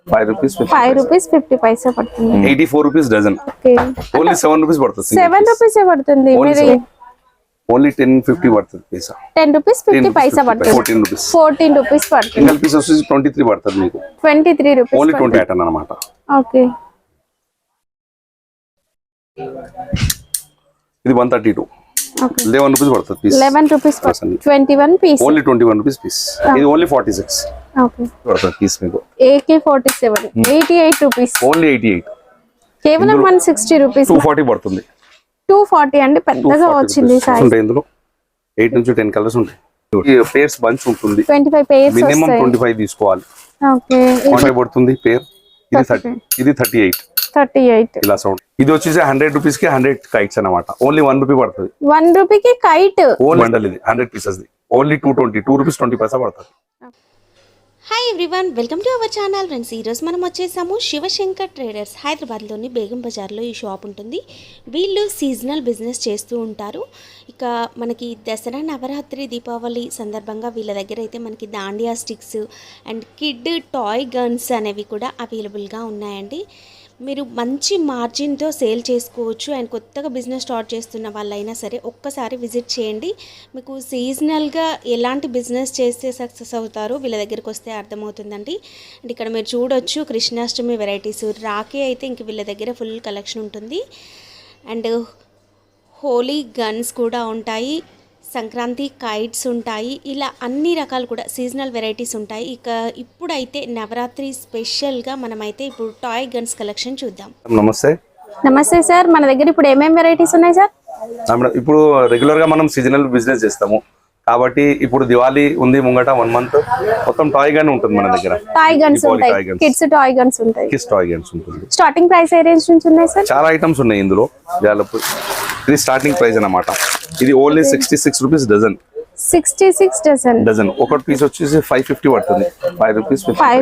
5 rupees 50 5 rupees 50 పైసా పడుతుంది. 84 rupees dozen. Okay, only 7 rupees పడుతుంది. 7 rupees పడుతుంది. మీరు ఓన్లీ 10.50 పడుతుంది పైసా. 10 రూపీస్ 50 పైసా పడుతుంది. 14 rupees. 14 రూపీస్ పడుతుంది. సింగిల్ పీస్ వచ్చేసి 23 పడుతుంది మీకు. 23 రూపీస్. ఓన్లీ 20 ప్యాటర్న్ అన్నమాట. ఓకే, ఇది 132. ఓకే, 11 rupees పడుతుంది పీస్. 11 రూపీస్ పడుతుంది. 21 పీస్. Only 21 rupees piece. ఇది ఓన్లీ 46 ఓకే పడుతుంది పీస్ మీకు. AK47 88 rupees. ఓన్లీ 88. కేవలం 160 రూపీస్. 240 పడుతుంది. 240 అంటే పెద్దగా వచ్చింది సైజ్. ఉంటాయి ఇందులో 8 నుంచి 10 కలర్స్ ఉంటాయి. ఈ పేర్స్ బంచ్ ఉంటుంది. 25 పేర్స్ మినిమం వస్తాయి. 25 తీసుకోవాలి. ఓకే, 25 పడుతుంది పేర్. ఇది 30. ఇది 38. 38. ఇలా సౌండ్. ఇది వచ్చేసి 100 రూపీస్ కి 100 కైట్స్ అన్నమాట. ఓన్లీ 1 రూపీ పడుతుంది. 1 రూపీకి కైట్. ఓన్లీ బండల్ ఇది 100 పీసెస్ ది. ఓన్లీ 2 rupees 20 పైసా పడుతుంది. Hi everyone, welcome to our channel friends. ఈరోజు మనం వచ్చేసాము శివశంకర్ ట్రేడర్స్, హైదరాబాద్లోని బేగం బజార్లో ఈ షాప్ ఉంటుంది. వీళ్ళు సీజనల్ బిజినెస్ చేస్తూ ఉంటారు. ఇక మనకి దసరా, నవరాత్రి, దీపావళి సందర్భంగా వీళ్ళ దగ్గర అయితే మనకి Dandiya sticks and kid toy guns అనేవి కూడా అవైలబుల్గా ఉన్నాయండి. మీరు మంచి మార్జిన్తో సేల్ చేసుకోవచ్చు. అండ్ కొత్తగా బిజినెస్ స్టార్ట్ చేస్తున్న వాళ్ళైనా సరే ఒక్కసారి విజిట్ చేయండి. మీకు సీజనల్గా ఎలాంటి బిజినెస్ చేస్తే సక్సెస్ అవుతారో వీళ్ళ దగ్గరికి వస్తే అర్థమవుతుందండి. అండ్ ఇక్కడ మీరు చూడొచ్చు కృష్ణాష్టమి వెరైటీస్, రాఖీ అయితే ఇంక వీళ్ళ దగ్గర ఫుల్ కలెక్షన్ ఉంటుంది. అండ్ హోలీ గన్స్ కూడా ఉంటాయి, సంక్రాంతి కైట్స్ ఉంటాయి, ఇలా అన్ని రకాలు కూడా సీజనల్ వెరైటీస్ ఉంటాయి. ఇక ఇప్పుడైతే నవరాత్రి స్పెషల్గా మనమైతే ఇప్పుడు టాయ్ గన్స్ కలెక్షన్ చూద్దాం. నమస్తే. నమస్తే సార్, మన దగ్గర ఇప్పుడు ఏమేమి వెరైటీస్ ఉన్నాయి సార్? ఇప్పుడు రెగ్యులర్ గా మనం సీజనల్ బిజినెస్ చేస్తాము కాబట్టి ఇప్పుడు దివాళీ ఉంది ముంగట 1 month మొత్తం టాయ్ గన్ ఉంటుంది మన దగ్గర. టాయ్ గన్స్ ఉంటాయి, కిడ్స్ టాయ్ గన్స్ ఉంటాయి. కిడ్స్ టాయ్ గన్స్ ఉంటుంది. స్టార్టింగ్ ప్రైస్ ఏ రేంజ్ నుంచి ఉన్నాయి సార్? చాలా ఐటమ్స్ ఉన్నాయి ఇందులో. ఇది స్టార్టింగ్ ప్రైస్ అన్నమాట. ఇది ఓన్లీ 66 rupees డజన్. 66 డజన్. ఒక పీస్ వచ్చేసి 550 పడుతుంది. 5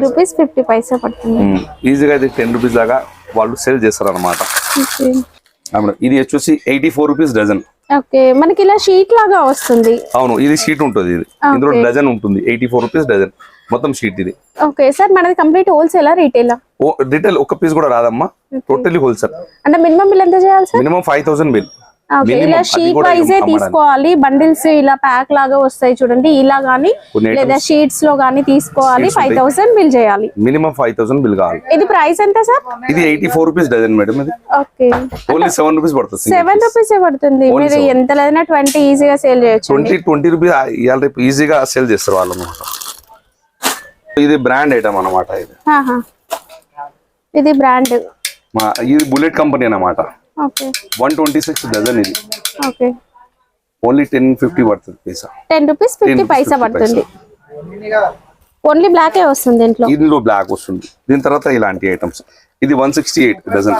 rupees 50 పైసా పడుతుంది. ఈజీగా ఇది 10 rupees దాకా వాళ్ళు సేల్ చేస్తారు అన్నమాట. ఇది వచ్చేసి 84 rupees డజన్. ఓకే, మనకి ఇలా షీట్ లాగా వస్తుంది. అవును, ఇది షీట్ ఉంటుంది. ఇది ఇందులో డజన్ ఉంటుంది. 84 rupees డజన్ మొత్తం షీట్ ఇది. ఓకే సార్, మనది కంప్లీట్ హోల్సేలా రీటైలా? రిటైల్ ఒక పీస్ కూడా రాదమ్మా, టోటల్లీ హోల్సేల్. అంటే మినిమం బిల్ ఎంత చేయాలి సార్? Minimum 5000 bill. ఓకే, ఇలా షీట్ వైజే తీసుకోవాలి. బండిల్స్ ఇలా ప్యాక్ లాగా వస్తాయి చూడండి, ఇలా గానీ లేదా షీట్స్ లో గానీ తీసుకోవాలి. 5000 బిల్ చేయాలి. మినిమం 5000 బిల్ కావాలి. ఇది ప్రైస్ ఎంత సార్? ఇది 84 rupees డజన్ మేడం. ఇది ఓకే, ఓన్లీ 7 rupees పడుతుంది. 7 రూపీస్ పడుతుంది. మీరు ఎంత లేదన్నా 20 ఈజీగా సేల్ చేయొచ్చు. 20 rupees ఇవాళ రేపు ఈజీగా సేల్ చేస్తారు వాళ్ళు అన్నమాట. ఇది బ్రాండ్ ఐటమ్ అన్నమాట. ఇది బ్రాండ్. ఇది బుల్లెట్ కంపెనీ అన్నమాట. Okay, 126 dozen. ఇది ఓకే, ఓన్లీ 10.50 పడుతుంది పైసా. 10 రూపీస్ 50 పైసా పడుతుంది. ఓన్లీ బ్లాక్ ఏ వస్తుంది దీంట్లో. ఇందులో బ్లాక్ వస్తుంది. దీని తర్వాత ఇలాంటి ఐటమ్స్. ఇది 168 డజన్.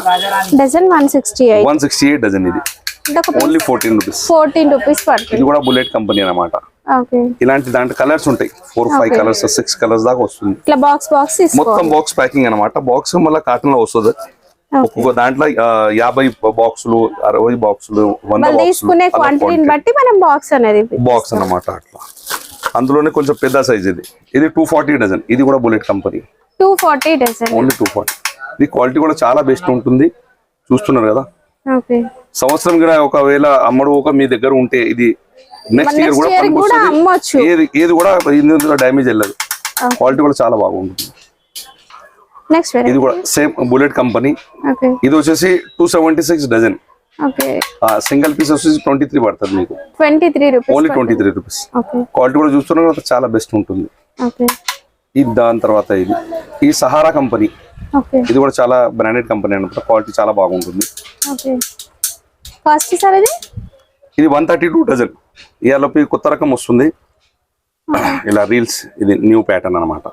డజన్ 168. 168 డజన్. ఇది ఓన్లీ 14 rupees. 14 రూపీస్ పడుతుంది. ఇది కూడా బుల్లెట్ కంపెనీ అన్నమాట. ఓకే, ఇలాంటి దాంట్లో కలర్స్ ఉంటాయి. 4-5 కలర్స్ 6 కలర్స్ దాకా వస్తుంది. ఇట్లా బాక్స్ మొత్తం బాక్స్ ప్యాకింగ్ అన్నమాట. బాక్స్ మళ్ళీ కాటన్ లో వస్తుంది. ఒక్కొక్క దాంట్లో 50 బాక్సులు, 60 బాక్సులు, 100 తీసుకునే క్వాంటిటీని బట్టి మనం బాక్స్ అనేది బాక్స్ అన్నమాట. అట్లా అందులోనే కొంచెం పెద్ద సైజ్. ఇది 240 డజన్. ఇది కూడా బుల్లెట్ కంపెనీ. 240 డజన్. ఓన్లీ 240. ఇది క్వాలిటీ కూడా చాలా బెస్ట్ ఉంటుంది. చూస్తున్నారు కదా. ఓకే, సంవత్సరం కూడా ఒకవేళ అమ్మడు ఒక మీ దగ్గర ఉంటే ఇది నెక్స్ట్ ఇయర్ కూడా అమ్మొచ్చు. ఏది కూడా ఇందులో డ్యామేజ్ వెళ్ళదు. క్వాలిటీ కూడా చాలా బాగుంటుంది. నెక్స్ట్ ఇది కూడా సేమ్ బుల్లెట్ కంపెనీ. ఇది వచ్చేసి 276 డజన్. సింగిల్ పీస్ వచ్చేసి 23 పడుతుంది మీకు. 23 రూపీస్. Only 23 rupees. క్వాలిటీ కూడా చూస్తున్నారు చాలా బెస్ట్ ఉంటుంది. ఇది దాని తర్వాత ఈ సహారా కంపెనీ. ఇది కూడా చాలా బ్రాండెడ్ కంపెనీ అన్నమాట. క్వాలిటీ చాలా బాగుంటుంది. కాస్ట్ సార్ ఇది 132 డజన్. ఇవాళ కొత్త రకం వస్తుంది ఇలా రీల్స్. ఇది న్యూ ప్యాటర్న్ అన్నమాట.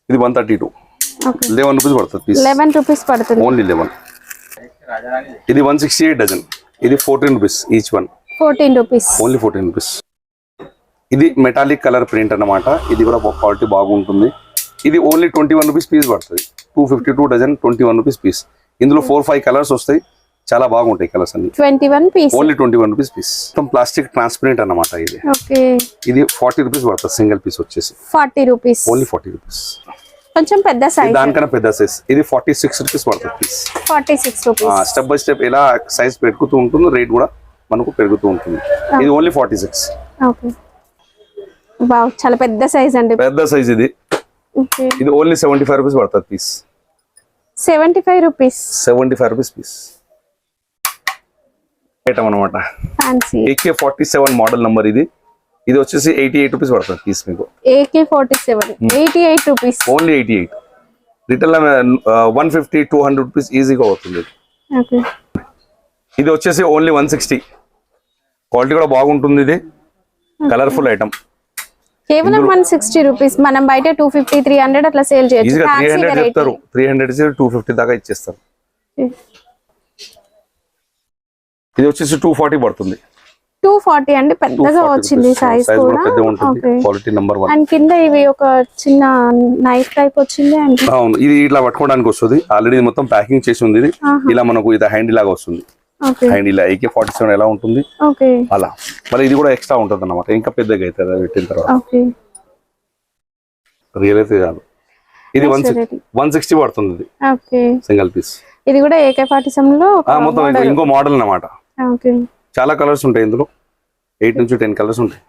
ఇది 132. 11 రూపీస్ పడుతుంది పీస్. 11 రూపీస్ పడుతుంది. ఓన్లీ 11. ఇది 168 డజన్. ఇది 14 rupees each one. 14 rupees. Only 14 rupees. ఇది మెటాలిక్ కలర్ ప్రింట్ అన్నమాట. ఇది కూడా క్వాలిటీ బాగుంటుంది. ఇది ఓన్లీ 21 రూపీస్ పీస్ పడుతుంది. 252 డజన్, 21 రూపీస్ పీస్. ఇందులో 4-5 కలర్స్ వస్తాయి. చాలా బాగుంటాయి కలర్స్ అన్ని. 21 పీస్, ఓన్లీ 21 రూపీస్ పీస్. మొత్తం ప్లాస్టిక్ ట్రాన్స్పరెంట్ అన్నమాట ఇది. ఓకే, ఇది 40 రూపీస్ పడుతుంది సింగిల్ పీస్ వచ్చేసి. 40 రూపీస్, ఓన్లీ 40 రూపీస్. కొంచెం పెద్ద సైజ్, దానికన్నా పెద్ద సైజ్ ఇది 46 రూపీస్ పడుతుంది piece. 46 rupees. Step by step ఎలా సైజ్ పెరుగుతూ ఉంటుంది, రేట్ కూడా మనకు పెరుగుతూ ఉంటుంది. ఇది ఓన్లీ 46. ఓకే, వావ్ చాలా పెద్ద సైజ్ అండి. పెద్ద సైజ్ ఇది. ఓకే, ఇది ఓన్లీ 75 రూపీస్ పడుతుంది piece. 75 rupees. 75 rupees piece item అనమాట. ఫ్యాన్సీ AK47 మోడల్ నంబర్ ఇది. ఇది వచ్చేసి 88 రూపీస్ పడుతుంది పీస్ మీకు. AK47 88 rupees. Only 88. Retail 150 200 rupees ఈజీగా అవుతుంది. ఓకే, ఇది వచ్చేసి ఓన్లీ 160. క్వాలిటీ కూడా బాగుంటుంది. ఇది కలర్ఫుల్ ఐటమ్. కేవలం 160 రూపీస్. మనం బయట 250 300 అట్లా సేల్ చేయొచ్చు. ఈజీగా 300 చెప్తారు, 300 250 దాకా ఇచ్చేస్తారు. ఇది వచ్చేసి 240 పడుతుంది. 240 అండి, పెద్దగా వచ్చింది సైజ్ కూడా. పెద్దగా ఉంటుంది. Quality number 1. అండ్ కింద ఇవి ఒక చిన్న నైఫ్ టైప్ వచ్చింది అండి. అవును, ఇది ఇట్లా పట్టుకోవడానికి వస్తుంది. ఆల్రెడీ మొత్తం ప్యాకింగ్ చేసి ఉంది. ఇది ఇలా మనకు ఇది హ్యాండ్ లాగా వస్తుంది. హ్యాండ్ ఇలా AK47 ఎలా ఉంటుంది అలా. మళ్ళీ ఇది కూడా ఎక్స్ట్రా ఉంటుంది అన్నమాట, ఇంకా పెద్దగా అవుతుంది పెట్టిన తర్వాత. రియల్ అయితే కాదు. ఇది 160 పడుతుంది. ఇది సింగిల్ పీస్. ఇది కూడా AK47 లో మొత్తం ఇంకో మోడల్ అన్నమాట. చాలా కలర్స్ ఉంటాయి ఇందులో. 8 నుంచి 10 కలర్స్ ఉంటాయి.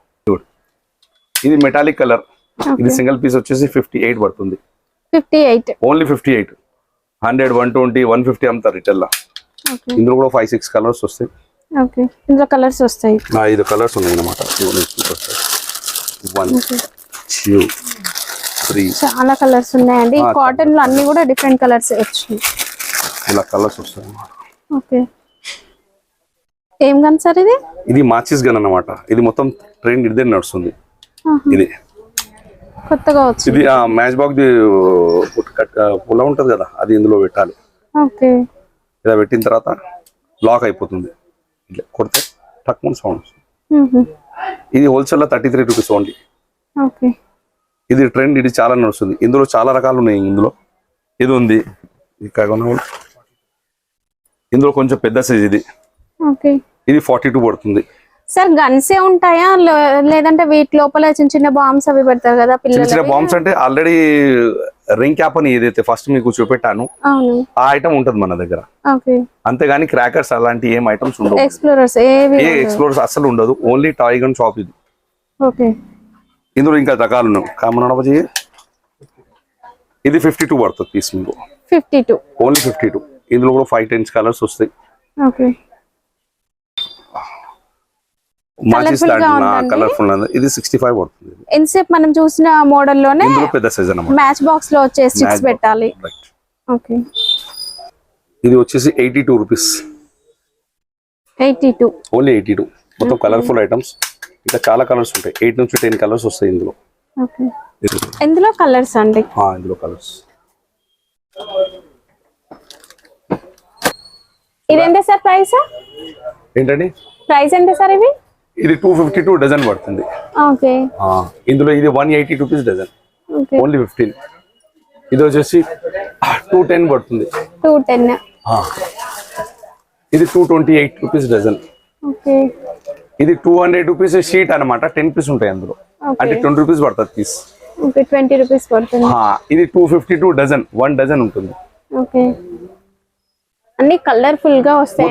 ఇది మెటాలిక్ కలర్. ఇది సింగిల్ పీస్ వచ్చేసి 58 పడుతుంది. 58 ఓన్లీ 58. 100 120 150 అమ్ముతారు రిటైల్ లా. ఇందులో కూడా 5-6 కలర్స్ వస్తాయి. ఓకే, ఇందులో కలర్స్ వస్తాయి. 5 కలర్స్ ఉన్నాయి అన్నమాట. 1 2 3 చాలా కలర్స్ ఉన్నాయండి. కాటన్ లో అన్ని కూడా డిఫరెంట్ కలర్స్ వచ్చాయి. ఇలా కలర్స్ వస్తాయి అన్నమాట. ఓకే, ఏం గన్ సార్ ఇది? ఇది మాచిస్ గన్ అన్నమాట. ఇది మొత్తం ట్రెండ్ ఇదే నడుస్తుంది. ఇది కొత్తగా వచ్చింది. ఇది మ్యాచ్ బాక్స్ పుల్ల ఉంటది కదా, అది ఇందులో పెట్టాలి. ఓకే, ఇలా పెట్టిన తర్వాత లాక్ అయిపోతుంది. ఇట్లా కొడితే టక్మన్ సౌండ్ వస్తుంది. ఇది హోల్సేల్ లో 33 రూపీస్ ఓన్లీ. ఓకే, ఇది ట్రెండ్. ఇది చాలా నడుస్తుంది. ఇందులో చాలా రకాలు ఉన్నాయి. ఇందులో ఇది ఉంది. ఇందులో కొంచెం పెద్ద సైజ్ ఇది. ఓకే, ఇది 42 పడుతుంది. సార్ గన్సే ఉంటాయా లేదంటే వీటి లోపల చిన్న చిన్న బాంబ్స్ అవి పెడతారు కదా పిల్లలు? చిన్న బాంబ్స్ అంటే ఆల్రెడీ రింగ్ క్యాప్ అని ఏదైతే ఫస్ట్ మీకు చూపెట్టాను ఆ ఐటమ్ ఉంటది మన దగ్గర. అంతేగాని క్రాకర్స్ అలాంటి ఏం ఐటమ్స్ ఉండవు. ఎక్స్ప్లోరర్స్ అసలు ఉండదు. ఓన్లీ టాయ్ గన్ షాప్ ఇది. ఇందులో ఇంకా రకాలు ఉన్నాయి. కామన్ ఇది 52 పడుతుంది పీస్ మీకు. 52 ఓన్లీ 52. ఇందులో కూడా 5-10 కలర్స్ వస్తాయి. కలర్ఫుల్ ఇది 65 పడుతుంది. ఇన్సేప్ మనం చూసిన మోడల్ లోనే పెద్ద సైజ్ అన్నమాట. మ్యాచ్ బాక్స్ లో వచ్చే స్టిక్స్ పెట్టాలి. ఓకే, ఇది వచ్చేసి 82 రూపీస్. 82 ఓన్లీ 82. మొత్తం కలర్ఫుల్ ఐటమ్స్. ఇంకా చాలా కలర్స్ ఉంటాయి. 8 నుంచి 10 కలర్స్ వస్తాయి ఇందులో. ఓకే, ఇందులో కలర్స్ అండి. ఇందులో కలర్స్. ఇదేంటి సార్ ప్రైస్? ఏంటండి ప్రైస్ ఎంత సార్ ఇవి? ఇది 252 డజన్ పడుతుంది. ఓకే, ఇందులో ఇది 180 రూపీస్ డజన్. ఓన్లీ 15. ఇది వచ్చేసి 210 పడుతుంది. 210. ఇది 228 రూపీస్ డజన్. ఓకే, ఇది 200 రూపీస్ షీట్ అన్నమాట. 10 పీస్ ఉంటాయి అందులో. అంటే 20 రూపీస్ పడుతుంది పీస్. 20 రూపీస్ పడుతుంది. ఇది 252 డజన్. 1 డజన్ ఉంటుంది. ఓకే, అన్ని కలర్ఫుల్ గా వస్తాయి.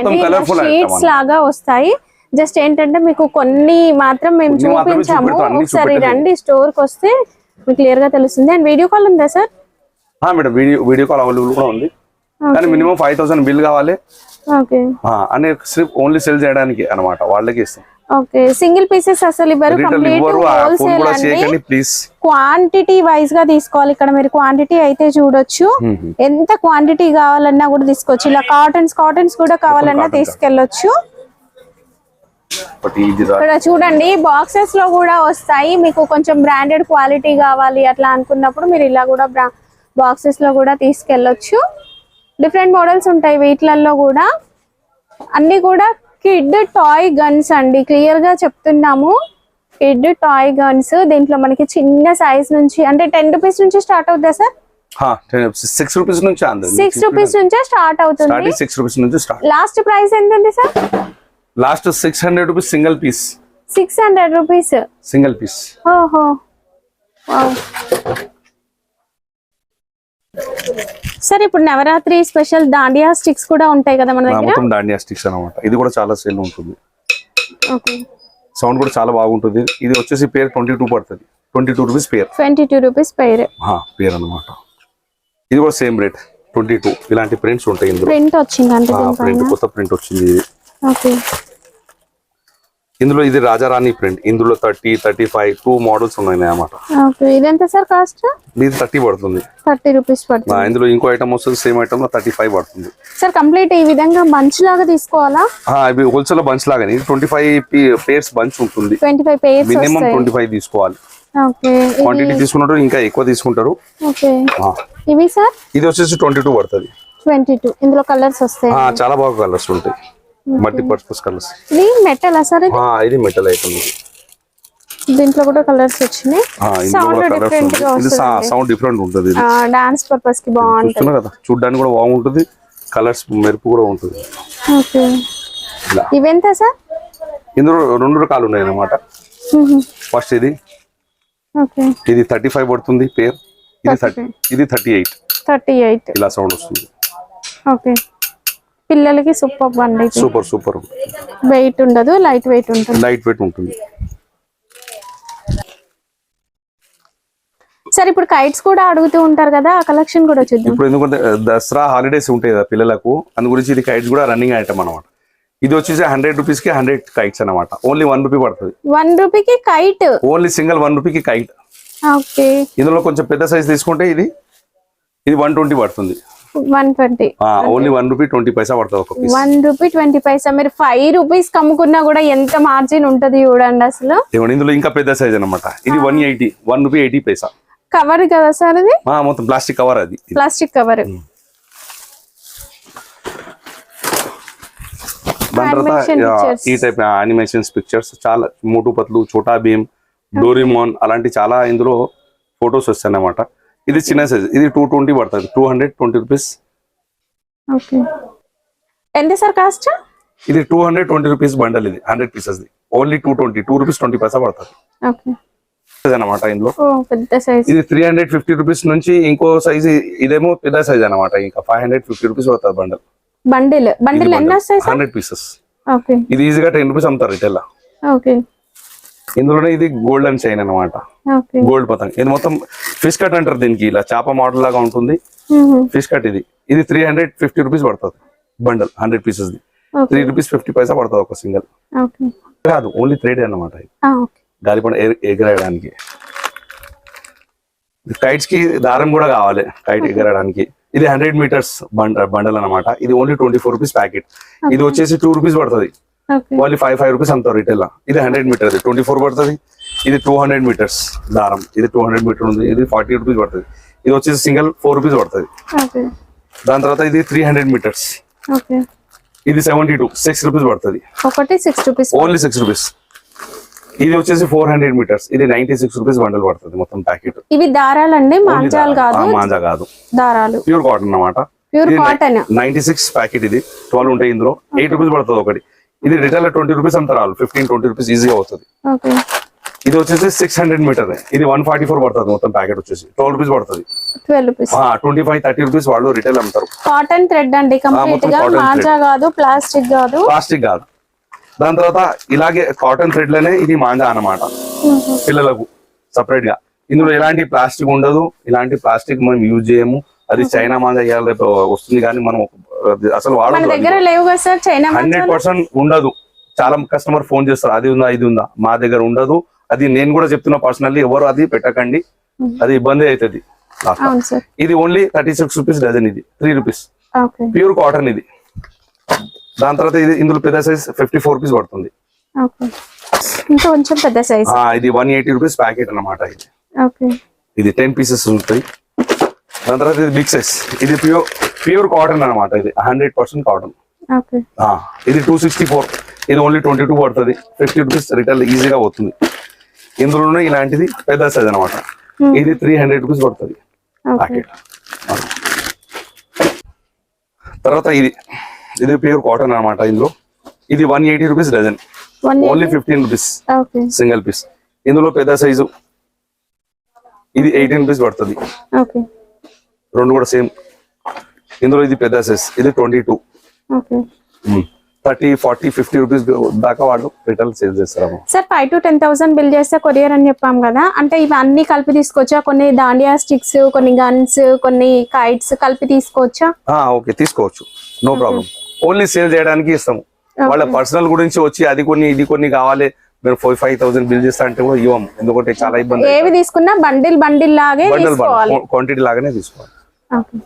షీట్స్ లాగా వస్తాయి. జస్ట్ ఏంటంటే మీకు కొన్ని మాత్రం మేము చూపించాము. ఒకసారి రండి స్టోర్ కి వస్తే మీకు క్లియర్ గా తెలుస్తుంది. అండ్ వీడియో కాల్ ఉందా sir? Madam video call available కూడా ఉంది. కానీ మినిమం 5000 బిల్ కావాలి. ఓకే, అనే ఓన్లీ సేల్ చేయడానికి అన్నమాట. వాళ్ళకి ఇస్తాం. ఓకే, సింగిల్ పీసెస్ అసలు ఇవ్వరు. కంప్లీట్ హోల్సేల్ అండి. క్వాంటిటీ వైజ్ గా తీసుకోవాలి. ఇక్కడ మీరు క్వాంటిటీ అయితే చూడొచ్చు. ఎంత క్వాంటిటీ కావాలన్నా కూడా తీసుకోవచ్చు. ఇలా కాటన్స్ కూడా కావాలన్నా తీసుకెళ్ళొచ్చు. ఇక్కడ చూడండి బాక్సెస్ లో కూడా వస్తాయి. మీకు కొంచెం బ్రాండెడ్ క్వాలిటీ కావాలి అట్లా అనుకున్నప్పుడు మీరు ఇలా కూడా బాక్సెస్ లో కూడా తీసుకెళ్ళొచ్చు. డిఫరెంట్ మోడల్స్ ఉంటాయి వీటిలలో కూడా. అన్ని కూడా కిడ్ టాయ్ గన్స్ అండి. క్లియర్ గా చెప్తున్నాము, కిడ్ టాయ్ గన్స్. దీంట్లో మనకి చిన్న సైజ్ నుంచి అంటే 10 రూపీస్ నుంచి స్టార్ట్ అవుతుందా సార్? 6 రూపీస్ నుంచి 6 రూపీస్ నుంచే స్టార్ట్ అవుతుంది. 6 రూపీస్ నుంచి స్టార్ట్. లాస్ట్ ప్రైస్ ఎంత ఉంది sir? Last 600 rupees single piece. 600 rupees single piece. ఓహో వావ్. సార్ ఇప్పుడు నవరాత్రి స్పెషల్ దాండియా స్టిక్స్ కూడా ఉంటాయి కదా మన దగ్గర? మొత్తం దాండియా స్టిక్స్ అన్నమాట. ఇది కూడా చాలా సేల్ ఉంటుంది. ఓకే. సౌండ్ కూడా చాలా బాగుంటుంది. ఇది వచ్చేసి పేర్ 22 పడుతుంది. 22 రూపీస్ పేర్. 22 rupees pair. పేర్ అన్నమాట. ఇది కూడా సేమ్ రేట్ 22. ఇలాంటి ప్రింట్స్ ఉంటాయి ఇందులో. ప్రింట్ వచ్చింది అంటే ప్రింట్ కొత్త ప్రింట్ వచ్చింది ఇది. ఓకే. ఇందులో ఇది రాజారాణి ప్రింట్. ఇందులో 30, 35 2 మోడల్స్ ఉన్నాయి అన్నమాట. ఓకే. ఇది ఎంత సార్ కాస్ట్? ఇది 30 పడుతుంది. 30 రూపీస్ పడుతుంది. ఇందులో ఇంకో ఐటమ్ వస్తుంది సేమ్ ఐటమ్ లో 35 పడుతుంది. సార్ కంప్లీట్ ఈ విధంగా బంచ్ లాగా తీసుకోవాలా? ఇవి హోల్సేల్ బంచ్ లాగానే. ఇది 25 పేర్స్ బంచ్ ఉంటుంది. 25 పేర్స్ మినిమం 25 తీసుకోవాలి. ఓకే. క్వాంటిటీ తీసుకుంటారు ఇంకా ఎక్కువ తీసుకుంటారు. ఓకే. ఇవి సార్? ఇది వచ్చేసి 22 పడుతుంది. 22. ఇందులో కలర్స్ వస్తాయి. చాలా బాగా కలర్స్ ఉంటాయి. Multipurpose colours. ఇది మెటల్ సార్? ఇది మెటల్ ఐటమ్. దీంట్లో కూడా కలర్స్ వచ్చినాయి. సౌండ్ డిఫరెంట్ గా వస్తుంది. సౌండ్ డిఫరెంట్ ఉంటుంది. డాన్స్ పర్పస్ కి బాగుంటుంది. చూస్తున్నా కదా, చూడడానికి కూడా బాగుంటుంది. కలర్స్ మెరుపు కూడా ఉంటుంది. ఓకే. ఇవెంత సార్? ఇందులో 2 రకాలు ఉన్నాయి అన్నమాట. ఫస్ట్ ఇది. ఓకే. ఇది 35 పడుతుంది పేర్. ఇది 38. 38 ఇలా సౌండ్ వస్తుంది. ఓకే. పిల్లలకి సూపర్ బండి. సూపర్. వెయిట్ ఉండదు, లైట్ వెయిట్ ఉంటుంది. సార్ ఇప్పుడు కైట్స్ కూడా అడుగుతూ ఉంటారు కదా, ఆ కలెక్షన్ కూడా చూద్దాం. ఇప్పుడు ఎందుకంటే దసరా హాలిడేస్ ఉంటాయి కదా పిల్లలకు, అందు గురించి ఇది కైట్స్ కూడా రన్నింగ్ ఐటమ్ అన్నమాట. ఇది వచ్చేసి 100 రూపీస్ కి 100 కైట్స్ అన్నమాట. ఓన్లీ 1 రూపీ పడుతుంది. 1 రూపీకి కైట్? ఓన్లీ సింగిల్ 1 రూపీకి కైట్. ఓకే. ఇందులో కొంచెం పెద్ద సైజ్ తీసుకుంటే ఇది 120 పడుతుంది. 120. ఓన్లీ 1 రూపీ 20 పైసా పడుతుంది ఒక పీస్. 1 రూపీ 20 పైసా. మీరు 5 రూపీస్ కమ్ముకున్నా కూడా ఎంత మార్జిన్ ఉంటది చూడండి అసలు. ఇందులో ఇంకా పెద్ద సైజ్ అన్నమాట. ఇది 180. 1 రూపీ 80 పైసా. కవర్ కదా సార్ ఇది? మొత్తం ప్లాస్టిక్ కవర్. అది ప్లాస్టిక్ కవర్. దాని తర్వాత ఈ టైప్ యానిమేషన్స్ పిక్చర్స్ చాలా, మోటు పత్లు, చోటా భీమ్, డోరేమోన్ అలాంటి చాలా ఇందులో ఫొటోస్ వస్తాయి అన్నమాట. ఇది చిన్న సైజ్. ఇది 220 పడుతుంది. 220 రూపీస్. ఓకే. ఎంత సార్ కాస్ట్? ఇది 220 రూపీస్ బండల్. ఇది 100 పీసెస్. ఓన్లీ 220. 2 రూపీస్ 20 పైసా పడుతుంది అన్నమాట. ఇందులో పెద్ద సైజ్. ఇది 350 రూపీస్ నుంచి ఇంకో సైజ్. ఇదేమో పెద్ద సైజ్ అన్నమాట. ఇంకా 550 రూపీస్ పడుతుంది బండల్. బండిల్ ఎన్ని వస్తాయి? 100 పీసెస్. ఓకే. ఇది ఈజీగా 10 రూపీస్ అమ్ముతారు రిటైల్. ఓకే. ఇందులోనే ఇది గోల్డెన్ చైన్ అన్నమాట. గోల్డ్ పతంగ్. ఇది మొత్తం ఫిష్ కట్ అంటారు దీనికి. ఇలా చేప మోడల్ లాగా ఉంటుంది ఫిష్ కట్. ఇది 350 రూపీస్ పడుతుంది బండల్. 100 పీసెస్. 3 రూపీస్ 50 పైసా పడుతుంది ఒక సింగిల్. కాదు, ఓన్లీ థ్రెడ్ అన్నమాట. గాలిపండ ఎగరేయడానికి. కైట్స్ కి దారం కూడా కావాలి కైట్ ఎగరడానికి. ఇది 100 మీటర్స్ బండల్ అన్నమాట. ఇది ఓన్లీ 24 రూపీస్ ప్యాకెట్. ఇది వచ్చేసి 2 రూపీస్ పడుతుంది. ఓన్లీ 5 రూపీస్ అమ్ముతారు రిటైల్. ఇది 100 మీటర్. 24 పడుతుంది. ఇది 200 మీటర్స్ దారం. ఇది 200 మీటర్ ఉంది. ఇది 40 రూపీస్ పడుతుంది. ఇది వచ్చేసి సింగిల్ 4 రూపీస్ పడుతుంది. దాని తర్వాత ఇది 300 మీటర్స్. ఇది 72 6 రూపీస్ పడుతుంది. ఒకటి 6 రూపీస్. Only 6 rupees. ఇది వచ్చేసి 400 మీటర్స్. ఇది 96 రూపీస్ బండల్ పడుతుంది మొత్తం ప్యాకెట్. ఇవి దారాలండి, మాంజాలు కాదు. మాంజా కాదు, దారాలు. ప్యూర్ కాటన్ అన్నమాట. Pure cotton. 96 ప్యాకెట్. ఇది 12 ఉంటాయి ఇందులో. 8 రూపీస్ పడుతుంది ఒకటి. ఇది రిటైల్ 20 రూపీస్ అమ్ముతారు. 15-20 రూపీస్ ఈజీగా అవుతుంది. ఇది వచ్చేసి 600 మీటర్. ఇది 144 పడుతుంది మొత్తం ప్యాకెట్ వచ్చేసి. 12 రూపీస్ పడుతుంది. 12 రూపీస్. 25-30 రూపీస్ వాళ్ళు రిటైల్ అమ్ముతారు. కాటన్ థ్రెడ్ అండి కంప్లీట్ గా. మాంజా కాదు, ప్లాస్టిక్ కాదు. దాని తర్వాత ఇలాగే కాటన్ థ్రెడ్ లోనే ఇది మాంజా అన్నమాట. పిల్లలకు సపరేట్ గా. ఇందులో ఎలాంటి ప్లాస్టిక్ ఉండదు. ఇలాంటి ప్లాస్టిక్ మనం యూజ్ చేయము. అది చైనా మాంజా ఇవాళ రేపు వస్తుంది కానీ మనం అసలు వాడదు. 100% ఉండదు. చాలా కస్టమర్ ఫోన్ చేస్తారు, అది ఉందా ఇది ఉందా. మా దగ్గర ఉండదు. అది నేను కూడా చెప్తున్నా పర్సనల్లీ, ఎవరు అది పెట్టకండి, అది ఇబ్బంది అవుతుంది. ఇది ఓన్లీ 36 రూపీస్ డజన్. ఇది 3 రూపీస్. ప్యూర్ కాటన్ ఇది. దాని తర్వాత ఇది ఇందులో పెద్ద సైజ్ 54 రూపీస్ పడుతుంది. ఇది 180 రూపీస్ ప్యాకెట్ అన్నమాట. ఇది 10 పీసెస్ ఉంటాయి. దాని తర్వాత ఇది బిగ్ సైజ్. ఇది ప్యూర్ కాటన్ అన్నమాట. ఇది 100% కాటన్. ఇది 264. ఇది ఓన్లీ 22 పడుతుంది. 50 రూపీస్ రిటైల్ ఈజీగా అవుతుంది. ఇందులోనే ఇలాంటిది పెద్ద సైజ్ అన్నమాట. ఇది 300 రూపీస్ పడుతుంది ప్యాకెట్. తర్వాత ఇది ప్యూర్ కాటన్ అన్నమాట. ఇందులో ఇది 180 rupees dozen, only 15 rupees okay single piece. ఇందులో పెద్ద సైజు ఇది 18 రూపీస్ పడుతుంది. ఓకే రెండు కూడా సేమ్. ఇందులో ఇది పెద్ద సైజ్, ఇది 22, ఓకే 30, 40, 50 రూపీస్ దాకా వాళ్ళు రిటైల్ సేల్ చేస్తారు. సార్ 5 to 10,000 బిల్ చేస్తే కొరియర్ అని చెప్పాం కదా, అంటే ఇవి అన్ని కలిపి తీసుకోవచ్చా? కొన్ని దాండియా స్టిక్స్, కొన్ని గన్స్, కొన్ని కైట్స్ కలిపి తీసుకోవచ్చా? ఓకే తీసుకోవచ్చు, నో ప్రాబ్లం. ఓన్లీ సేల్ చేయడానికి ఇస్తాము. వాళ్ళ పర్సనల్ గురించి వచ్చి అది కొన్ని ఇది కొన్ని కావాలి మీరు 5,000 బిల్ చేస్తా అంటే కూడా ఇవ్వము, ఎందుకంటే చాలా ఇబ్బంది. ఏవి తీసుకున్నా బండిల్ లాగే తీసుకోవాలి, క్వాంటిటీ లాగానే తీసుకోవాలి. ఓకే